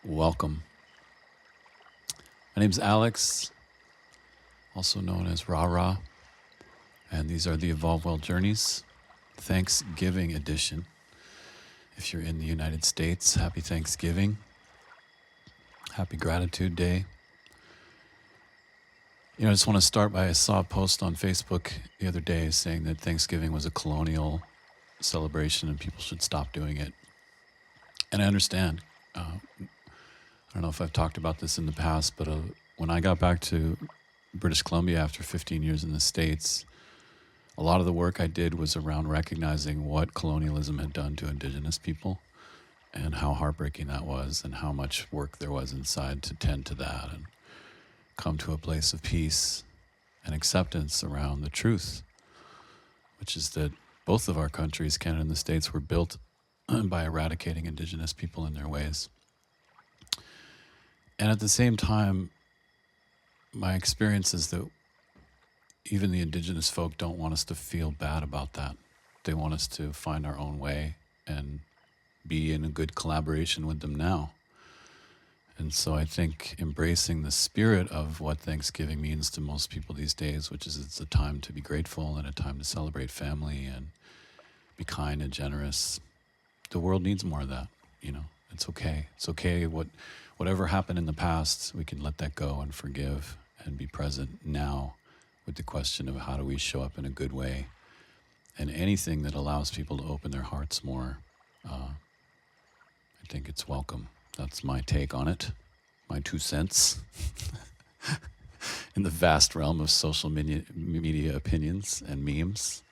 welcome. My name's Alex, also known as Ra Ra, and these are the Evolve Well Journeys, Thanksgiving edition. If you're in the United States, happy Thanksgiving, happy Gratitude Day. I just want to start by I saw a post on Facebook the other day saying that Thanksgiving was a colonial celebration and people should stop doing it. And I understand. I don't know if I've talked about this in the past, but when I got back to British Columbia after 15 years in the States, a lot of the work I did was around recognizing what colonialism had done to Indigenous people and how heartbreaking that was and how much work there was inside to tend to that and come to a place of peace and acceptance around the truth, which is that both of our countries, Canada and the States, were built by eradicating Indigenous people in their ways. And at the same time, my experience is that even the Indigenous folk don't want us to feel bad about that. They want us to find our own way and be in a good collaboration with them now. And so I think embracing the spirit of what Thanksgiving means to most people these days, which is it's a time to be grateful and a time to celebrate family and be kind and generous. The world needs more of that, It's okay. It's okay. Whatever happened in the past, we can let that go and forgive and be present now with the question of how do we show up in a good way. And anything that allows people to open their hearts more, I think it's welcome. That's my take on it, my 2 cents in the vast realm of social media opinions and memes.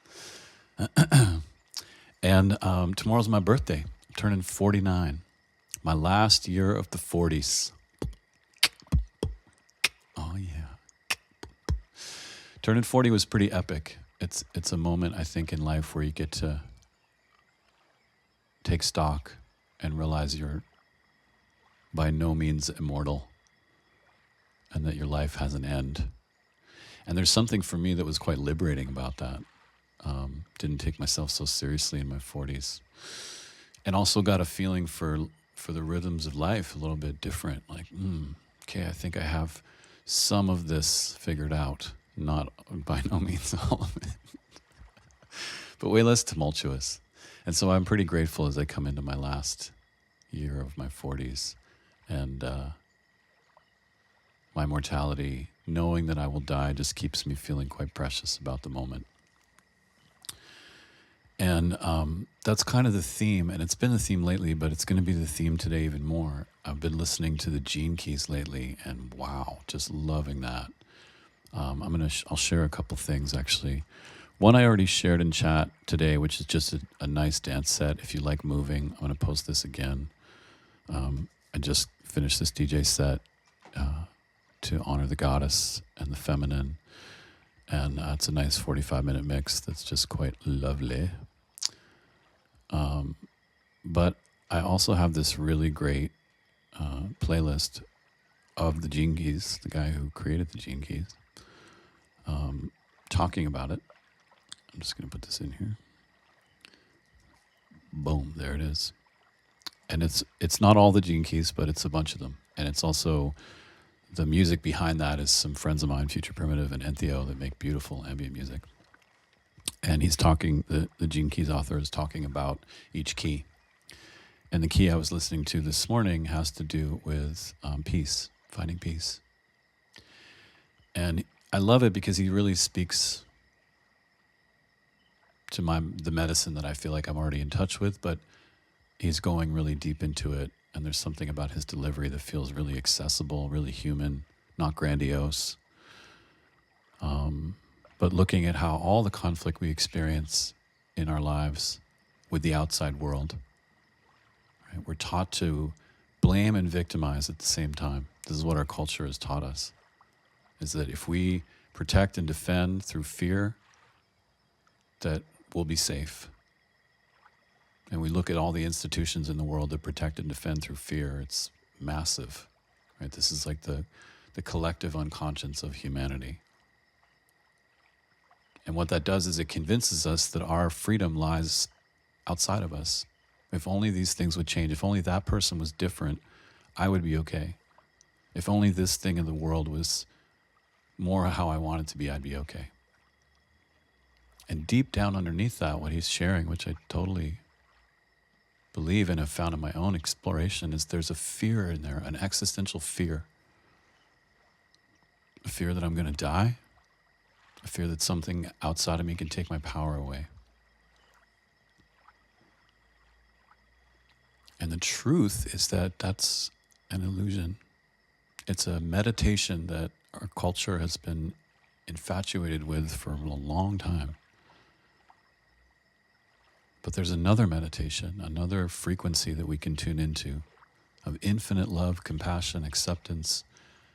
And tomorrow's my birthday. I'm turning 49. My last year of the 40s. Oh, yeah. Turning 40 was pretty epic. It's a moment, I think, in life where you get to take stock and realize you're by no means immortal and that your life has an end. And there's something for me that was quite liberating about that. Didn't take myself so seriously in my 40s. And also got a feeling for the rhythms of life a little bit different. Like, okay, I think I have some of this figured out. Not by no means all of it. But way less tumultuous. And so I'm pretty grateful as I come into my last year of my 40s. And my mortality, knowing that I will die, just keeps me feeling quite precious about the moment. And that's kind of the theme, and it's been the theme lately, but it's going to be the theme today even more. I've been listening to the Gene Keys lately, and wow, just loving that. I'll share a couple things actually. One I already shared in chat today, which is just a nice dance set. If you like moving, I'm going to post this again. I just finished this DJ set to honor the goddess and the feminine. And it's a nice 45-minute mix that's just quite lovely. But I also have this really great playlist of the Gene Keys, the guy who created the Gene Keys, talking about it. I'm just going to put this in here. Boom, there it is. And it's not all the Gene Keys, but it's a bunch of them. And it's also the music behind that is some friends of mine, Future Primitive and Entheo, that make beautiful ambient music. And he's talking, the Gene Keys author is talking about each key. And the key I was listening to this morning has to do with peace, finding peace. And I love it because he really speaks to the medicine that I feel like I'm already in touch with, but he's going really deep into it. And there's something about his delivery that feels really accessible, really human, not grandiose. But looking at how all the conflict we experience in our lives with the outside world, right? We're taught to blame and victimize at the same time. This is what our culture has taught us, is that if we protect and defend through fear, that we'll be safe. And we look at all the institutions in the world that protect and defend through fear. It's massive, right? This is like the collective unconscious of humanity. And what that does is it convinces us that our freedom lies outside of us. If only these things would change, if only that person was different, I would be okay. If only this thing in the world was more how I want it to be, I'd be okay. And deep down underneath that, what he's sharing, which I totally believe and have found in my own exploration, is there's a fear in there, an existential fear. A fear that I'm going to die. A fear that something outside of me can take my power away. And the truth is that that's an illusion. It's a meditation that our culture has been infatuated with for a long time. But there's another meditation, another frequency that we can tune into of infinite love, compassion, acceptance,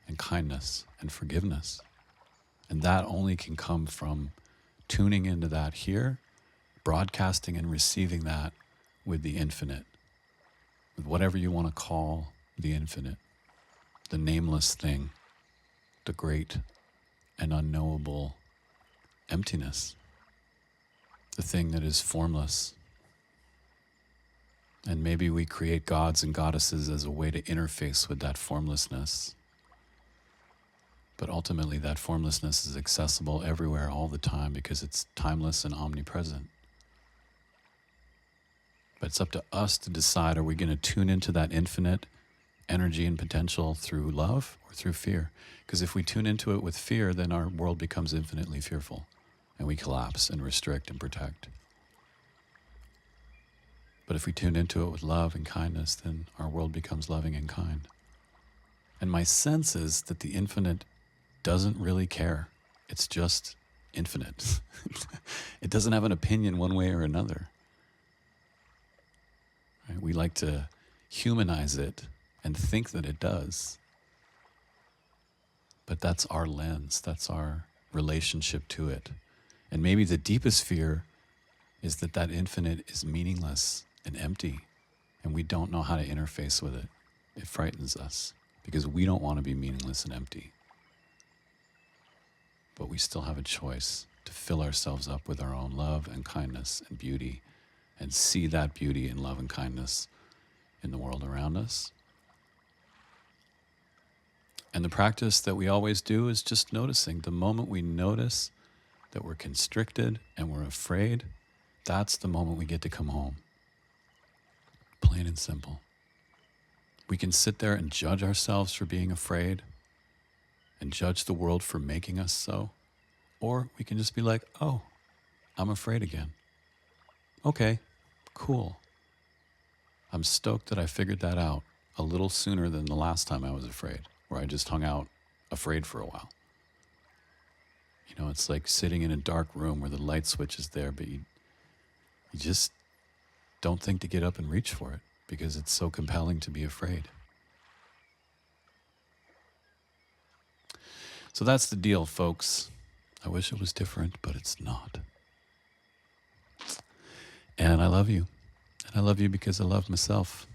and kindness and forgiveness. And that only can come from tuning into that here, broadcasting and receiving that with the infinite, with whatever you want to call the infinite, the nameless thing, the great and unknowable emptiness, the thing that is formless. And maybe we create gods and goddesses as a way to interface with that formlessness. But ultimately, that formlessness is accessible everywhere all the time because it's timeless and omnipresent. But it's up to us to decide, are we going to tune into that infinite energy and potential through love or through fear? Because if we tune into it with fear, then our world becomes infinitely fearful and we collapse and restrict and protect. But if we tune into it with love and kindness, then our world becomes loving and kind. And my sense is that the infinite doesn't really care. It's just infinite. It doesn't have an opinion one way or another. Right? We like to humanize it and think that it does. But that's our lens. That's our relationship to it. And maybe the deepest fear is that that infinite is meaningless and empty, and we don't know how to interface with it. It frightens us because we don't want to be meaningless and empty. But we still have a choice to fill ourselves up with our own love and kindness and beauty and see that beauty and love and kindness in the world around us. And the practice that we always do is just noticing. The moment we notice that we're constricted and we're afraid, that's the moment we get to come home. Plain and simple. We can sit there and judge ourselves for being afraid and judge the world for making us so. Or we can just be like, oh, I'm afraid again. Okay, cool. I'm stoked that I figured that out a little sooner than the last time I was afraid, where I just hung out afraid for a while. You know, it's like sitting in a dark room where the light switch is there, but you just don't think to get up and reach for it because it's so compelling to be afraid. So that's the deal, folks. I wish it was different, but it's not. And I love you. And I love you because I love myself.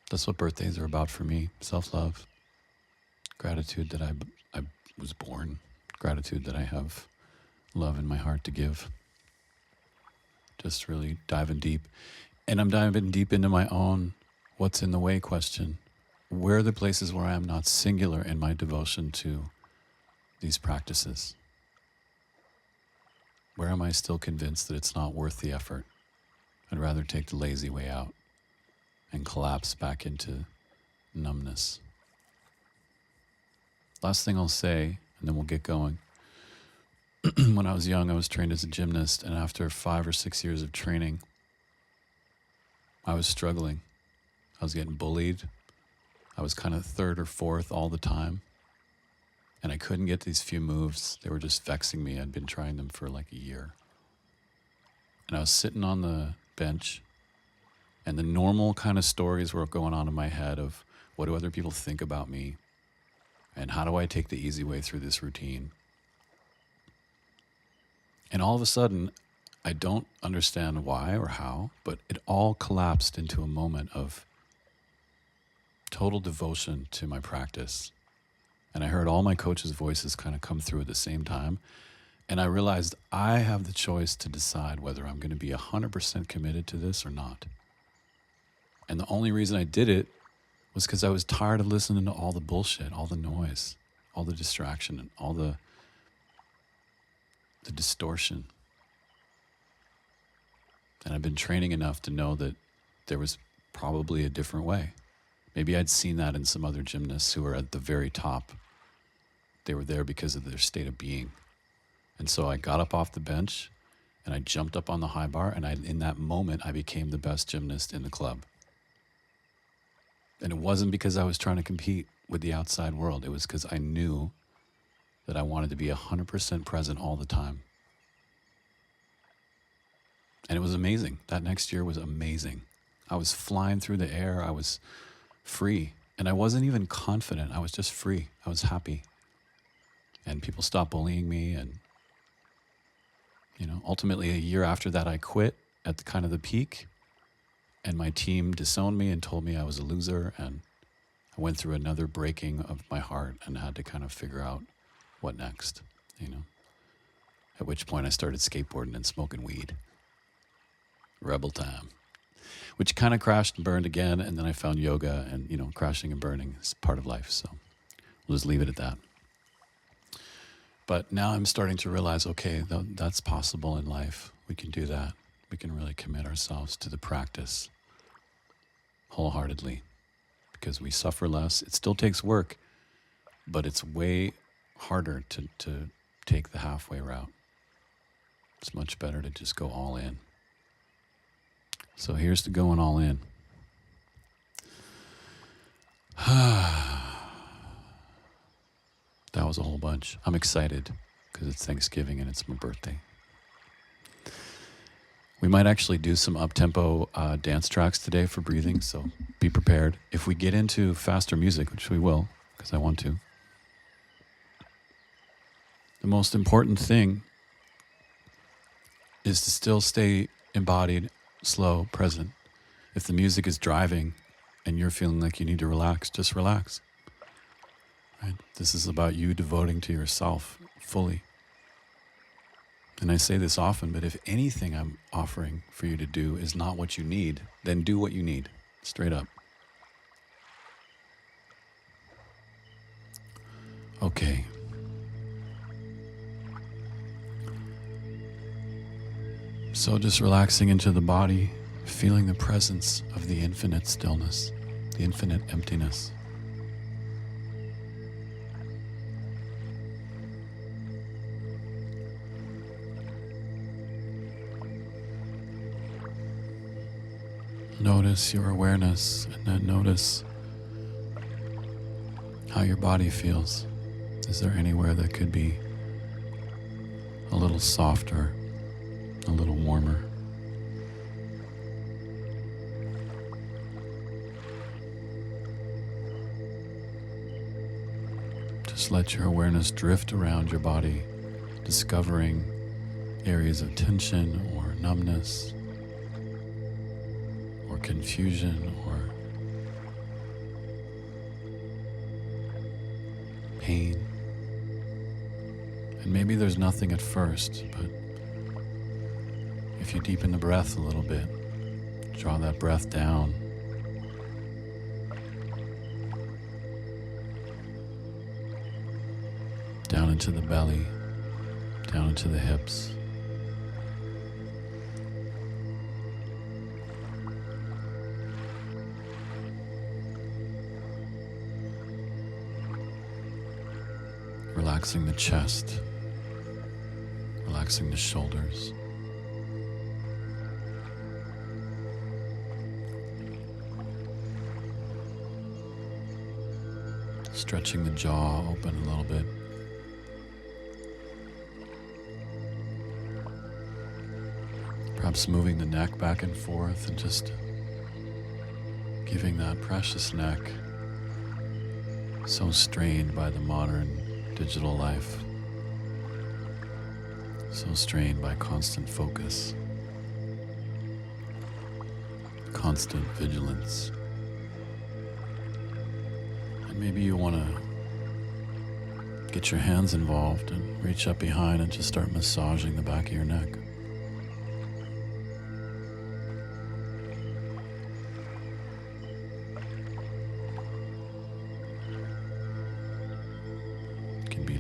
That's what birthdays are about for me. Self-love. Gratitude that I was born. Gratitude that I have love in my heart to give. Just really diving deep. And I'm diving deep into my own what's in the way question. Where are the places where I am not singular in my devotion to these practices? Where am I still convinced that it's not worth the effort? I'd rather take the lazy way out and collapse back into numbness. Last thing I'll say, and then we'll get going. When I was young, I was trained as a gymnast, and after 5 or 6 years of training, I was struggling. I was getting bullied. I was kind of third or fourth all the time. And I couldn't get these few moves. They were just vexing me. I'd been trying them for like a year. And I was sitting on the bench, and the normal kind of stories were going on in my head of what do other people think about me? And how do I take the easy way through this routine? And all of a sudden, I don't understand why or how, but it all collapsed into a moment of total devotion to my practice. And I heard all my coaches' voices kind of come through at the same time. And I realized I have the choice to decide whether I'm going to be 100% committed to this or not. And the only reason I did it was because I was tired of listening to all the bullshit, all the noise, all the distraction, and all the distortion. And I've been training enough to know that there was probably a different way. Maybe I'd seen that in some other gymnasts who were at the very top. They were there because of their state of being. And so I got up off the bench and I jumped up on the high bar, and in that moment, I became the best gymnast in the club. And it wasn't because I was trying to compete with the outside world. It was because I knew that I wanted to be 100% present all the time. And it was amazing. That next year was amazing. I was flying through the air. I was free. And I wasn't even confident. I was just free. I was happy. And people stopped bullying me. And, ultimately a year after that, I quit at the peak. And my team disowned me and told me I was a loser. And I went through another breaking of my heart and had to kind of figure out what next, At which point I started skateboarding and smoking weed. Rebel time. Which kind of crashed and burned again, and then I found yoga, and crashing and burning is part of life, so we'll just leave it at that. But now I'm starting to realize, okay, that's possible in life. We can do that. We can really commit ourselves to the practice wholeheartedly, because we suffer less. It still takes work, but it's way harder to take the halfway route. It's much better to just go all in. So here's to going all in. That was a whole bunch. I'm excited because it's Thanksgiving and it's my birthday. We might actually do some up-tempo dance tracks today for breathing, so be prepared. If we get into faster music, which we will, because I want to, the most important thing is to still stay embodied, slow, present. If the music is driving and you're feeling like you need to relax, just relax. Right? This is about you devoting to yourself fully. And I say this often, but if anything I'm offering for you to do is not what you need, then do what you need, straight up. Okay. So just relaxing into the body, feeling the presence of the infinite stillness, the infinite emptiness. Notice your awareness, and then notice how your body feels. Is there anywhere that could be a little softer, a little warmer? Just let your awareness drift around your body, discovering areas of tension or numbness or confusion or pain. And maybe there's nothing at first, but if you deepen the breath a little bit, draw that breath down, down into the belly, down into the hips. Relaxing the chest, relaxing the shoulders. Stretching the jaw open a little bit. Perhaps moving the neck back and forth and just giving that precious neck, so strained by the modern digital life, so strained by constant focus, constant vigilance. And maybe you want to get your hands involved and reach up behind and just start massaging the back of your neck.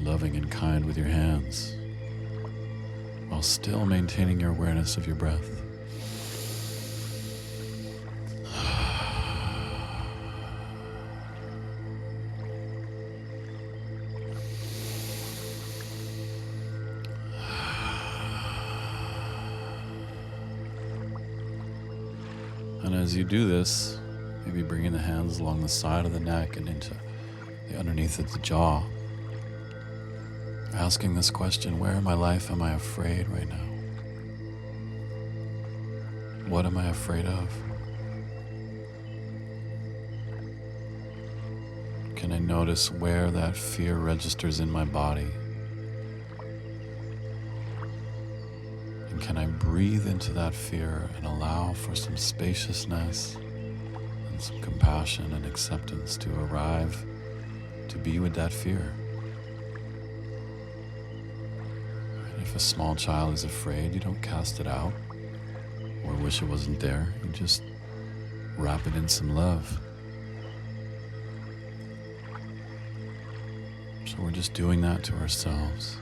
loving and kind with your hands while still maintaining your awareness of your breath. And as you do this, maybe bringing the hands along the side of the neck and into the underneath of the jaw, asking this question: where in my life am I afraid right now? What am I afraid of? Can I notice where that fear registers in my body? And can I breathe into that fear and allow for some spaciousness and some compassion and acceptance to arrive to be with that fear? And if a small child is afraid, you don't cast it out or wish it wasn't there. You just wrap it in some love. So we're just doing that to ourselves.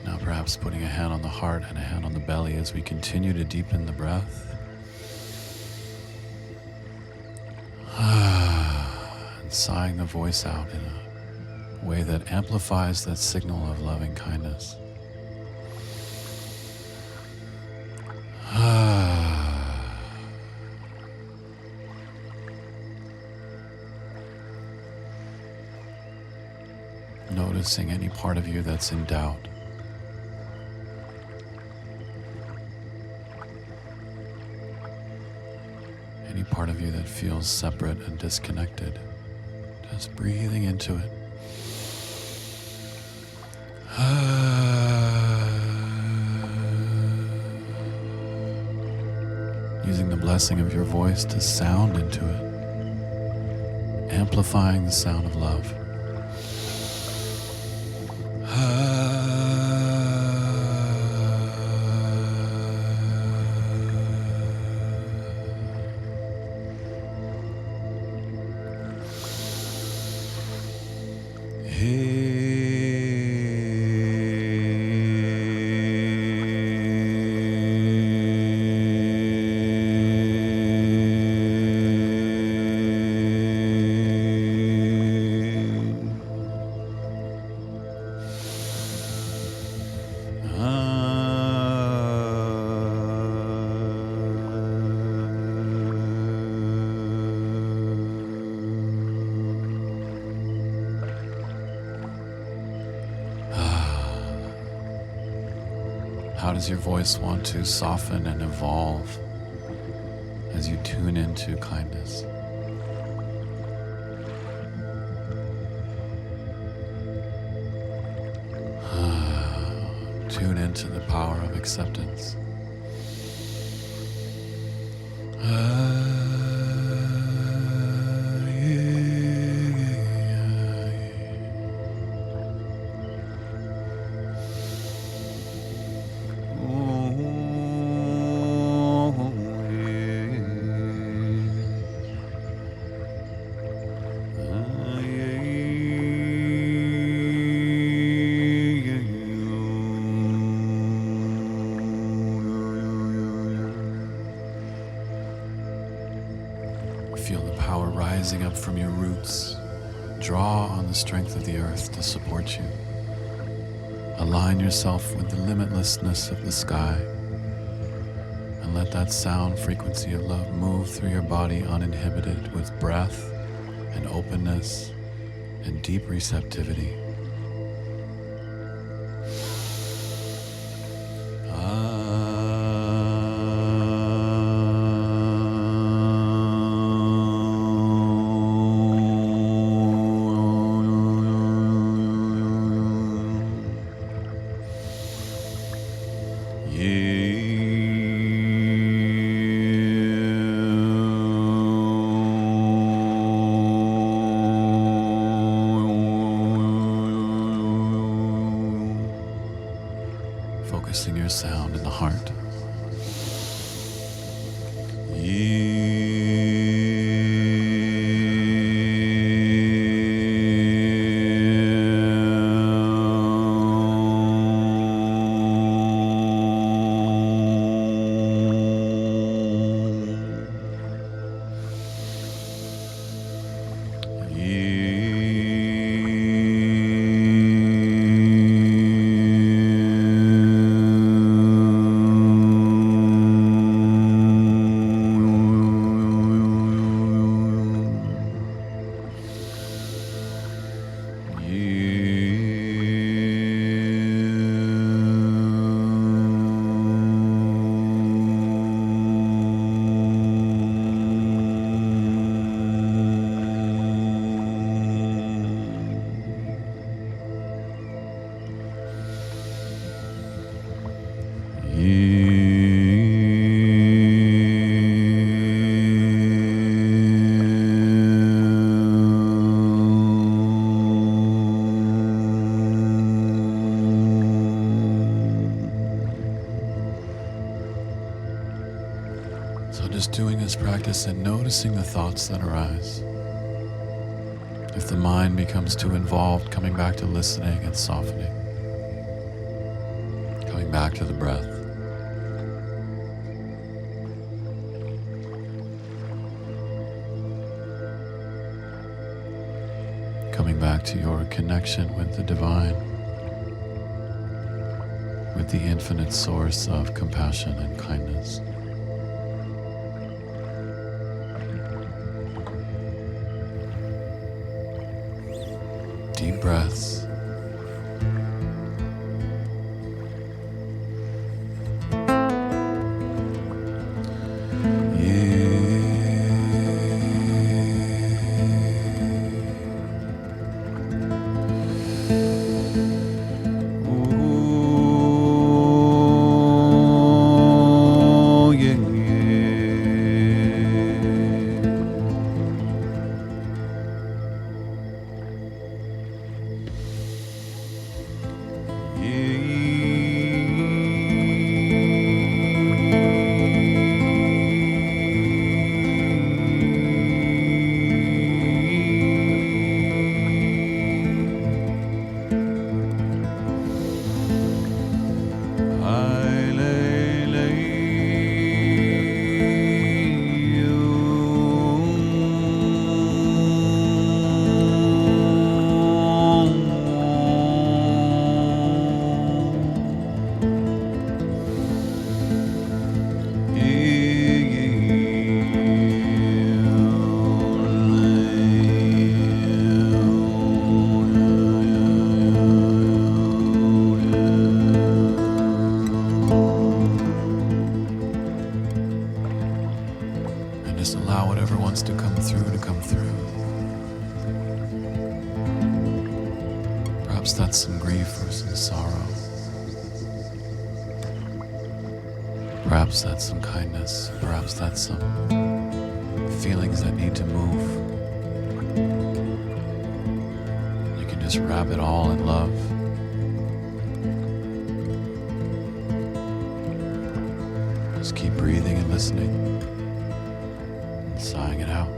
Now perhaps putting a hand on the heart and a hand on the belly as we continue to deepen the breath. And sighing the voice out in a way that amplifies that signal of loving kindness. Noticing any part of you that's in doubt. Any part of you that feels separate and disconnected. Just breathing into it. Using the blessing of your voice to sound into it. Amplifying the sound of love. How does your voice want to soften and evolve as you tune into kindness? Tune into the power of acceptance. Feel the power rising up from your roots. Draw on the strength of the earth to support you. Align yourself with the limitlessness of the sky. And let that sound frequency of love move through your body uninhibited with breath and openness and deep receptivity. So just doing this practice and noticing the thoughts that arise. If the mind becomes too involved, coming back to listening and softening. Coming back to the breath. Coming back to your connection with the divine, with the infinite source of compassion and kindness. Deep breaths. Just allow whatever wants to come through to come through. Perhaps that's some grief or some sorrow. Perhaps that's some kindness. Perhaps that's some feelings that need to move. You can just wrap it all in love. Just keep breathing and listening. Sighing it out.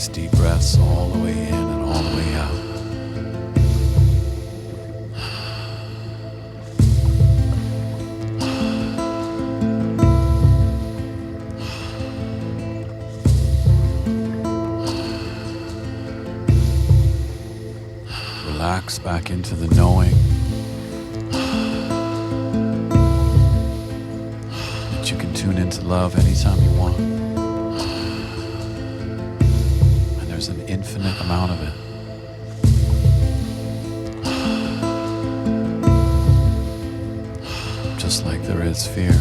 Nice deep breaths all the way in and all the way out. Relax back into the knowing that you can tune into love anytime you want. And there's an infinite amount of it. Just like there is fear.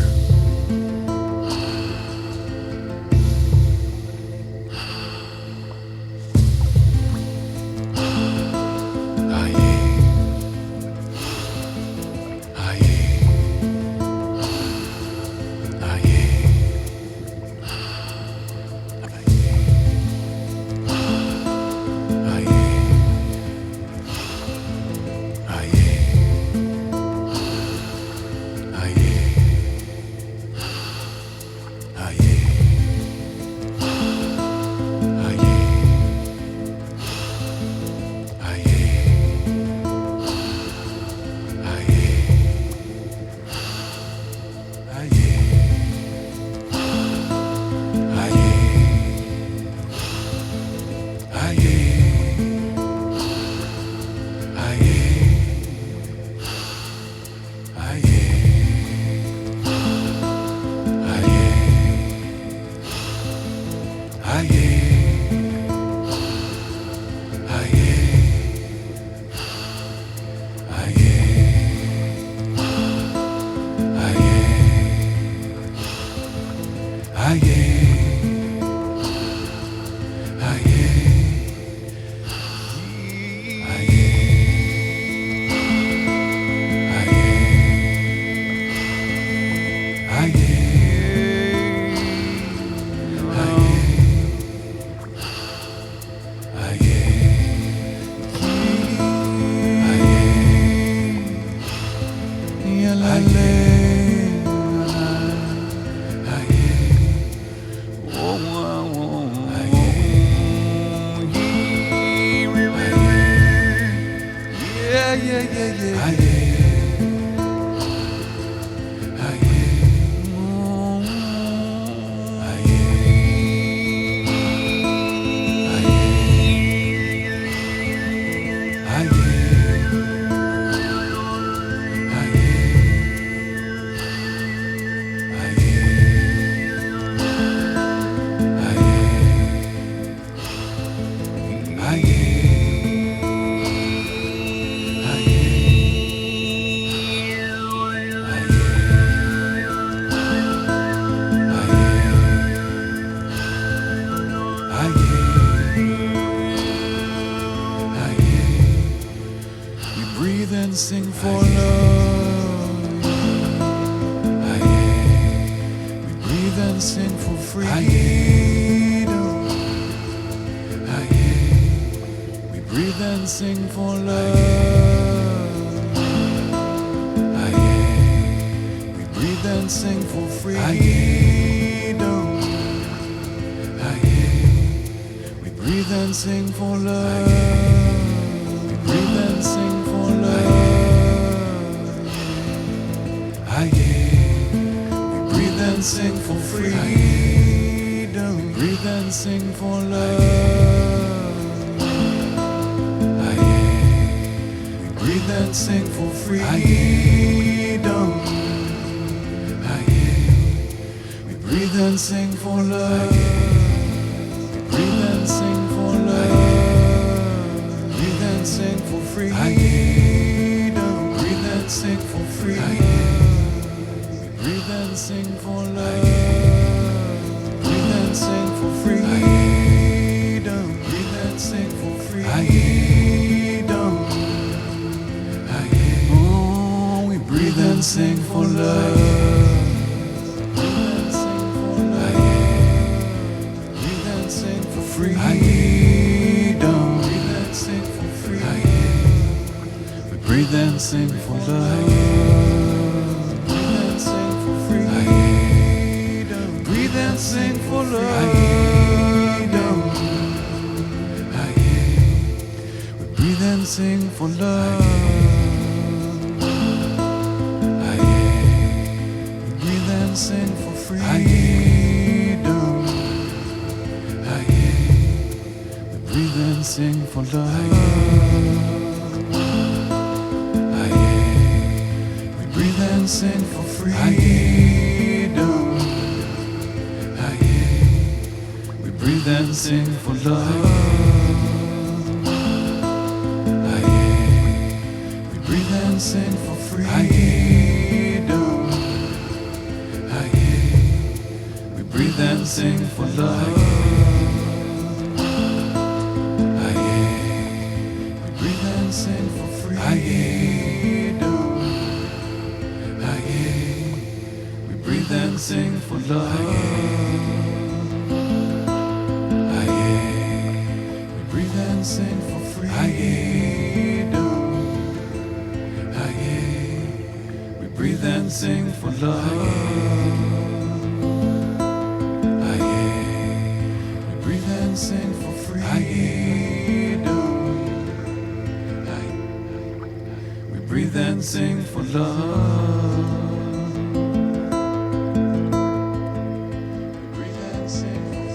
Sing for love. We breathe and sing for freedom. We breathe and sing for love. We breathe and sing for freedom. We breathe and sing for love. We breathe and sing for love. Sing for freedom. Breathe and sing for love. We breathe and sing for freedom. We breathe and sing for love. We breathe and sing for love. Breathe and sing for freedom. Breathe and sing for freedom. Breathe and sing for love. Breathe and sing for freedom. Breathe and sing for freedom. Oh, we breathe and sing for love. Breathe and sing for love. Breathe and sing for freedom. Breathe and sing for freedom. We breathe and sing for love. Sing for love. and sing for love. Breathe and sing for freedom. Breathe and sing for love. We breathe and sing for freedom. We breathe and sing for love. We breathe and sing for freedom. We breathe and sing for love. Breathe and sing for freedom. We breathe and sing for love. We breathe and sing for freedom. We breathe and sing for love. We breathe and sing for freedom. We breathe and sing for love. Breathe and sing for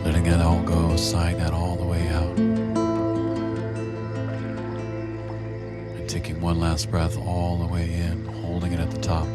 Letting it all go, sighing that all the way out. And taking one last breath all the way in, holding it at the top.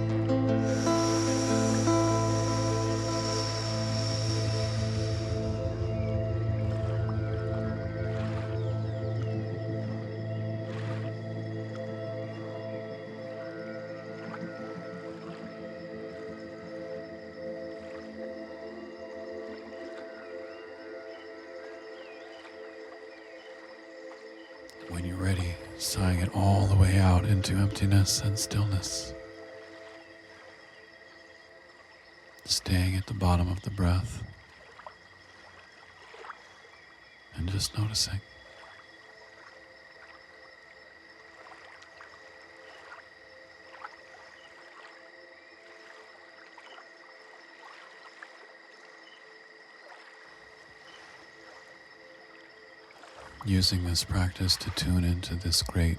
When you're ready, sighing it all the way out into emptiness and stillness. Staying at the bottom of the breath and just noticing. Using this practice to tune into this great,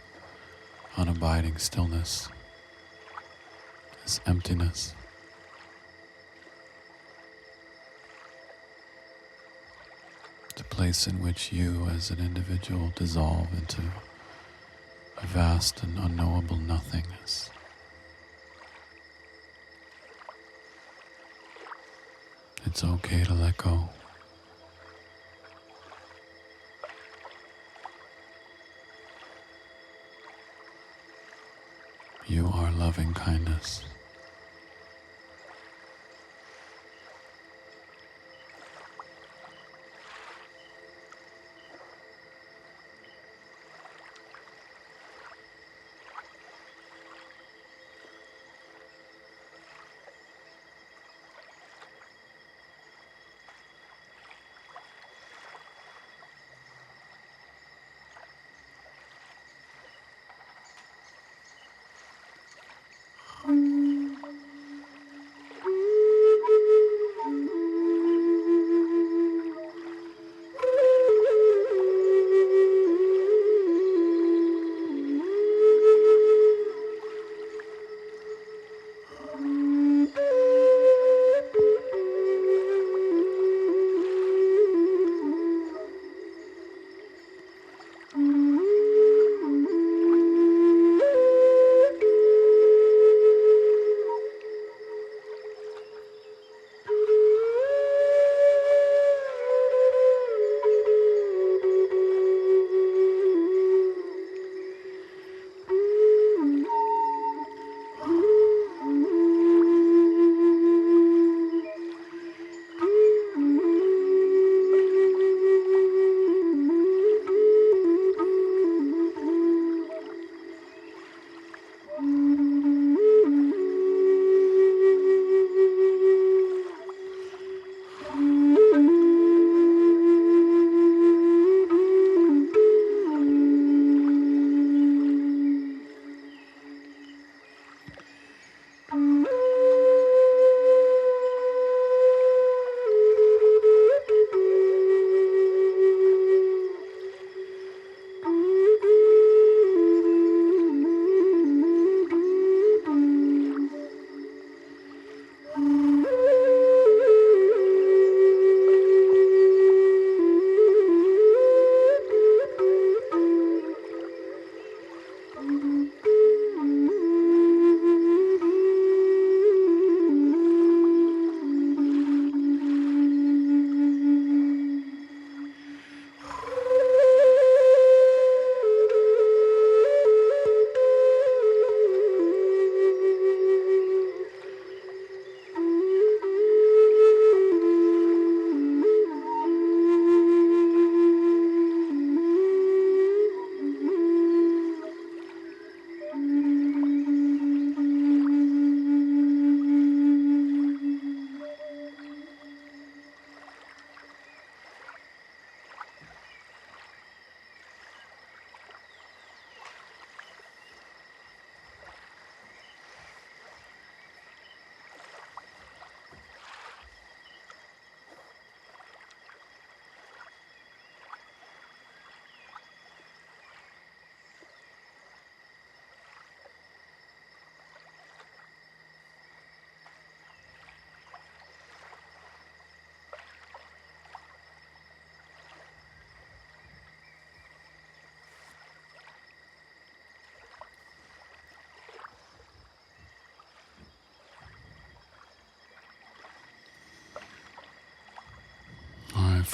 unabiding stillness, this emptiness. The place in which you as an individual dissolve into a vast and unknowable nothingness. It's okay to let go. You are loving kindness.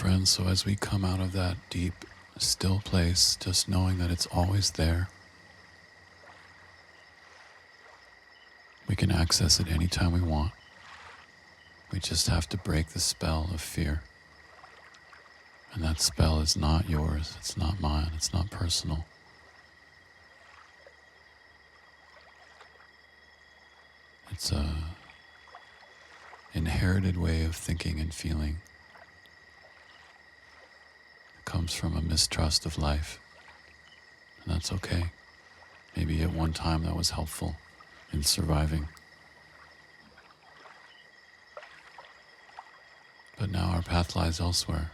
friends, so as we come out of that deep, still place, just knowing that it's always there, we can access it anytime we want. We just have to break the spell of fear. And that spell is not yours, it's not mine, it's not personal. It's a inherited way of thinking and feeling. It comes from a mistrust of life. And that's okay. Maybe at one time that was helpful in surviving. But now our path lies elsewhere.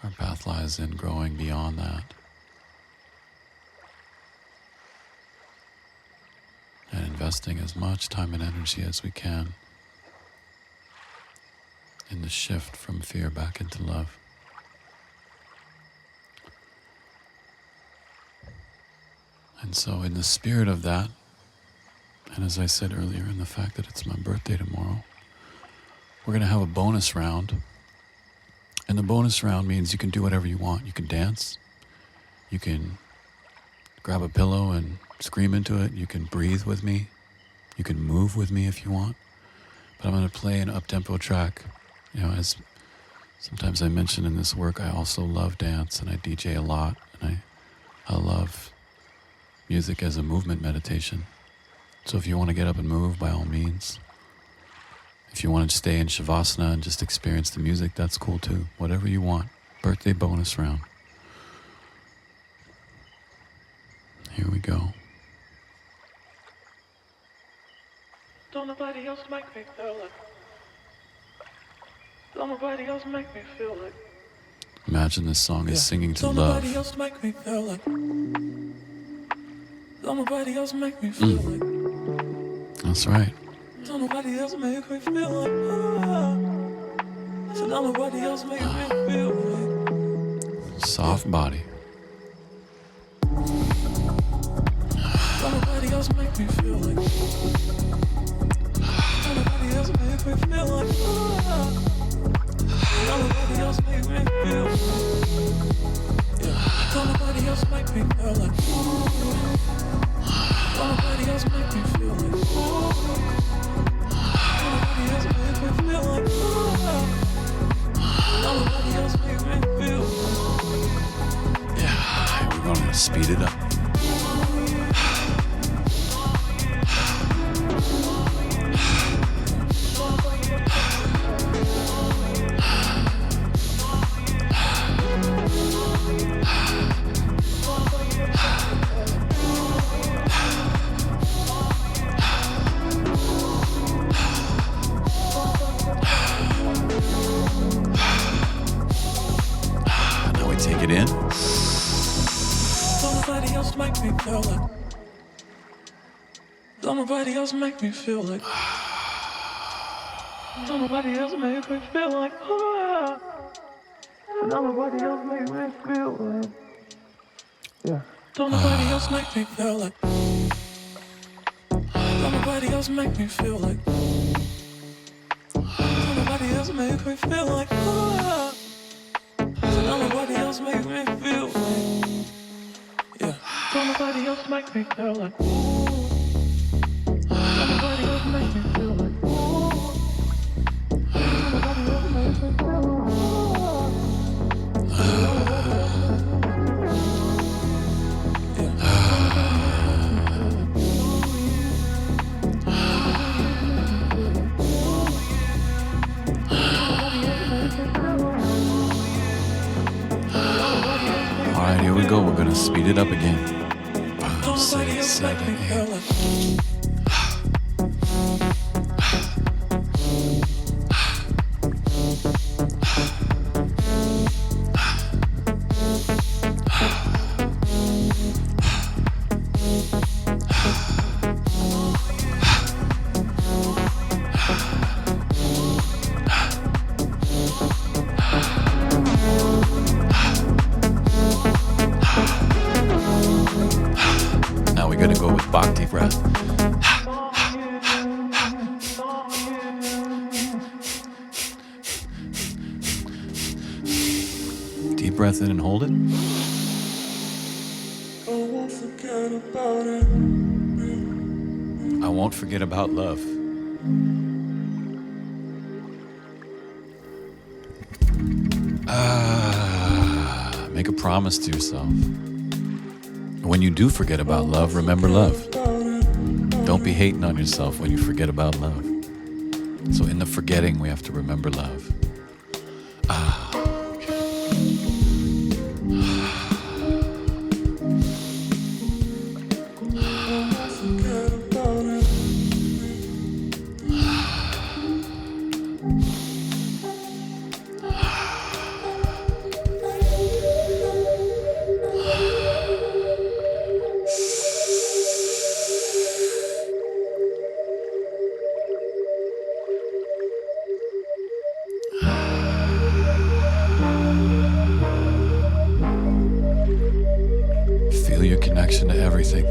Our path lies in growing beyond that. And investing as much time and energy as we can in the shift from fear back into love. And so in the spirit of that, and as I said earlier, in the fact that it's my birthday tomorrow, we're going to have a bonus round. And the bonus round means you can do whatever you want. You can dance. You can grab a pillow and scream into it. You can breathe with me. You can move with me if you want. But I'm going to play an up-tempo track. You know, as sometimes I mention in this work, I also love dance and I DJ a lot. And I love music as a movement meditation. So if you want to get up and move, by all means. If you want to stay in Shavasana and just experience the music, that's cool too. Whatever you want. Birthday bonus round. Here we go. Don't nobody else make me feel like. Don't nobody else make me feel like. Imagine this song is singing to Don't love. nobody else make me feel like. Don't nobody else make me feel like. That's right. Don't nobody else make me feel like. So don't nobody else make me feel like. Soft body. Don't nobody else make me feel like. Don't nobody else make me feel like. Don't nobody else make me feel like. Don't nobody else make me feel like. Don't nobody else make me feel like. Nobody else make me feel like. Nobody else make me feel. Yeah, we're going to speed it up. Take it in. Don't nobody else make me feel like. Don't nobody else make me feel like. Don't nobody else make me feel like. Don't nobody else make me feel like. Yeah. Don't nobody else make me feel like. Don't nobody else make me feel like. Don't nobody else make me feel like. Don't nobody else make me feel like. Yeah. Don't nobody else make me feel like. Don't nobody else make me feel like. Don't nobody else make me feel like. Alright, here we go. We're gonna speed it up again. 5, Nobody 6, else make 7, me feel 8. like. Now we're gonna go with Bhakti breath. Deep breath in and hold it. I won't forget about it. I won't forget about love. Make a promise to yourself. When you do forget about love, remember love. Don't be hating on yourself when you forget about love. So in the forgetting, we have to remember love. Feel your connection to everything.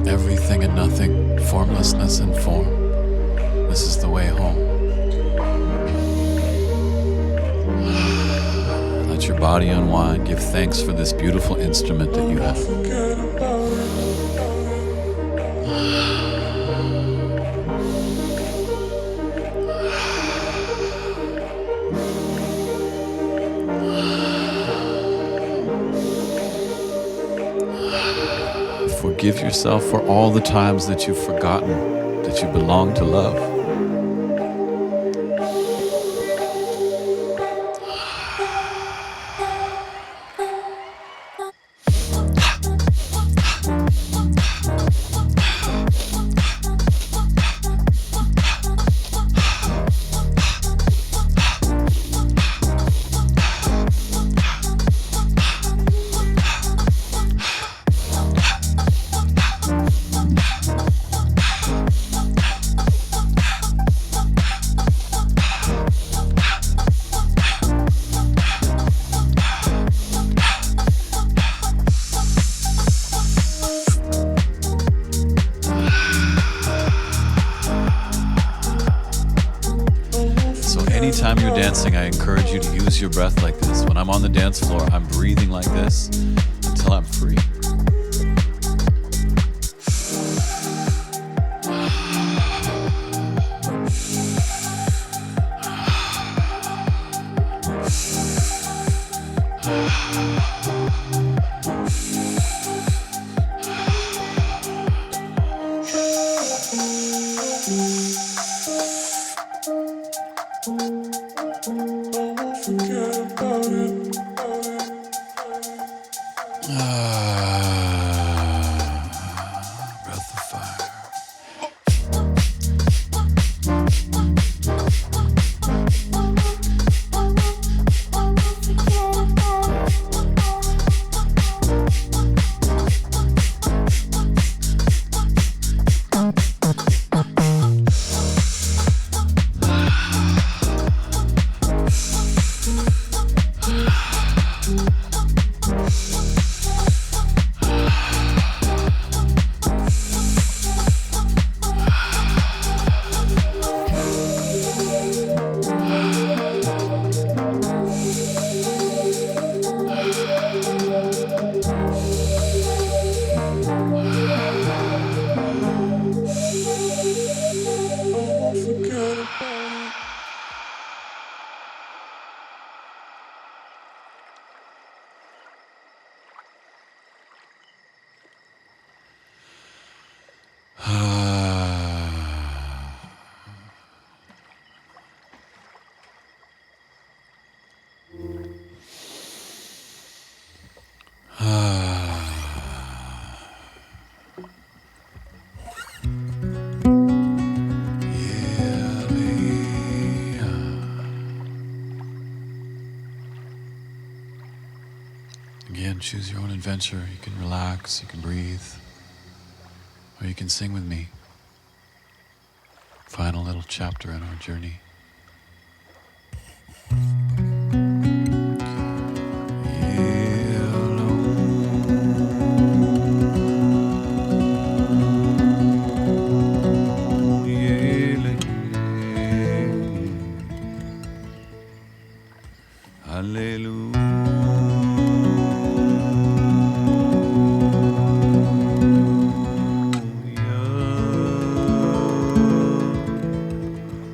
Everything and nothing, formlessness and form. This is the way home. Let your body unwind. Give thanks for this beautiful instrument that you have. Forgive yourself for all the times that you've forgotten that you belong to love. Anytime you're dancing, I encourage you to use your breath like this. When I'm on the dance floor, I'm breathing like this until I'm free. Breath of fire. Again, choose your own adventure. You can relax, you can breathe, or you can sing with me. Final little chapter in our journey. Hallelujah.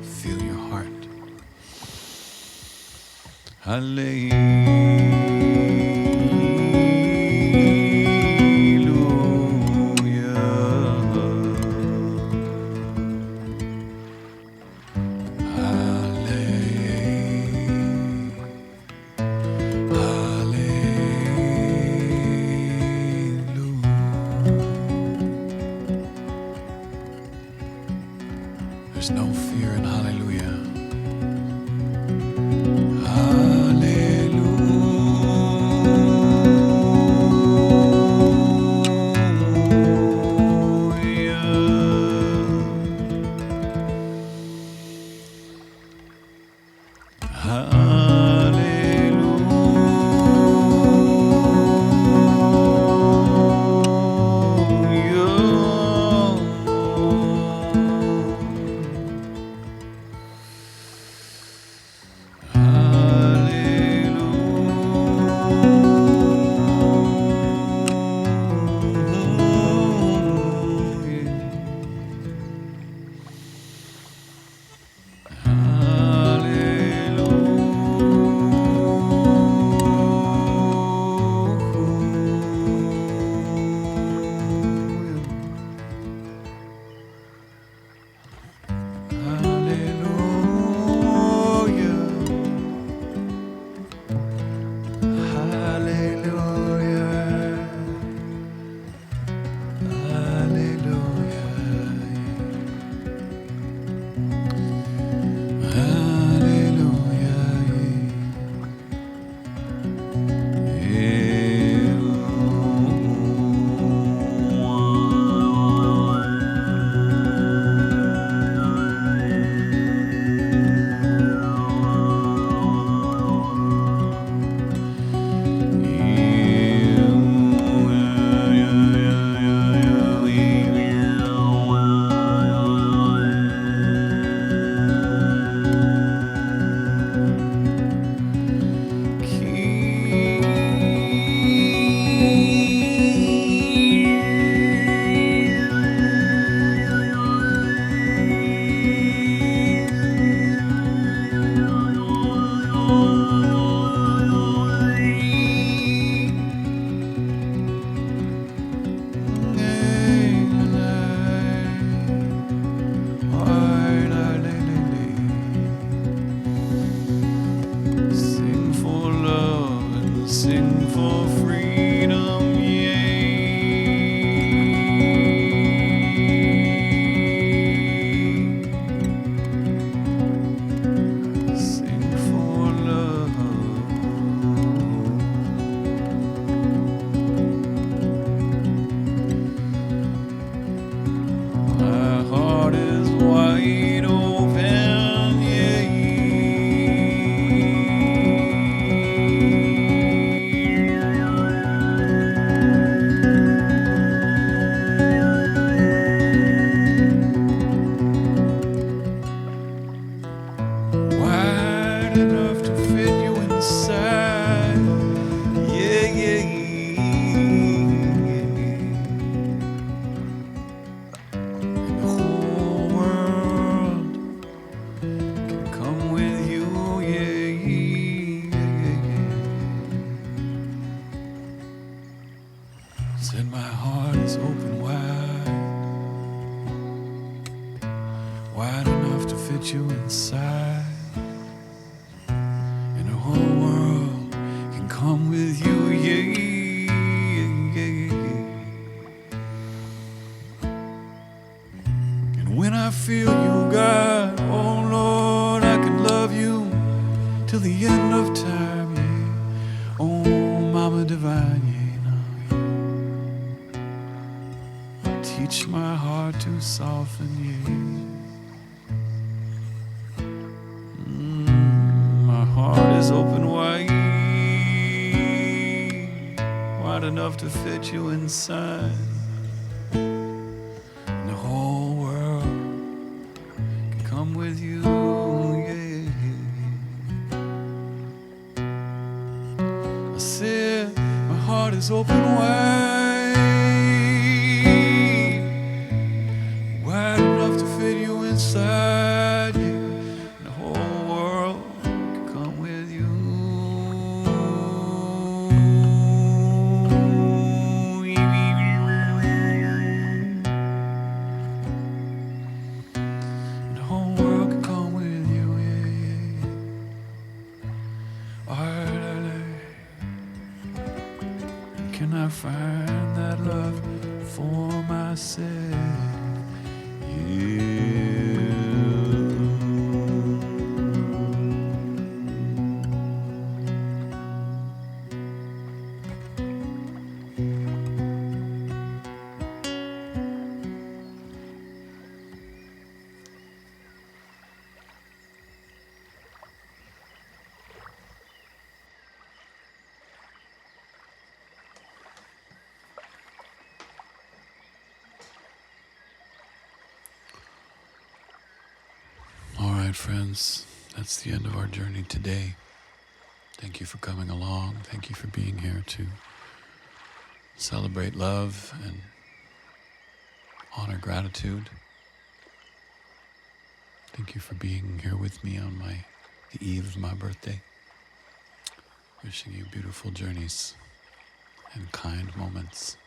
Feel your heart. There's no fear in hallelujah. Said my heart is open wide enough to fit you inside, and the whole world can come with you, yeah. And when I feel you, God, oh Lord, I can love you till the end of time, yeah. Oh, Mama Divine, yeah. Teach my heart to soften, yeah. My heart is open wide enough to fit you inside, and the whole world can come with you, yeah. I said my heart is open wide, wide enough to fit you inside, yeah. And the whole world can come with you. And the whole world can come with you, yeah, yeah, yeah. Can I find that love for myself? Yeah. All right, friends, that's the end of our journey today. Thank you for coming along. Thank you for being here to celebrate love and honor gratitude. Thank you for being here with me on the eve of my birthday. Wishing you beautiful journeys and kind moments.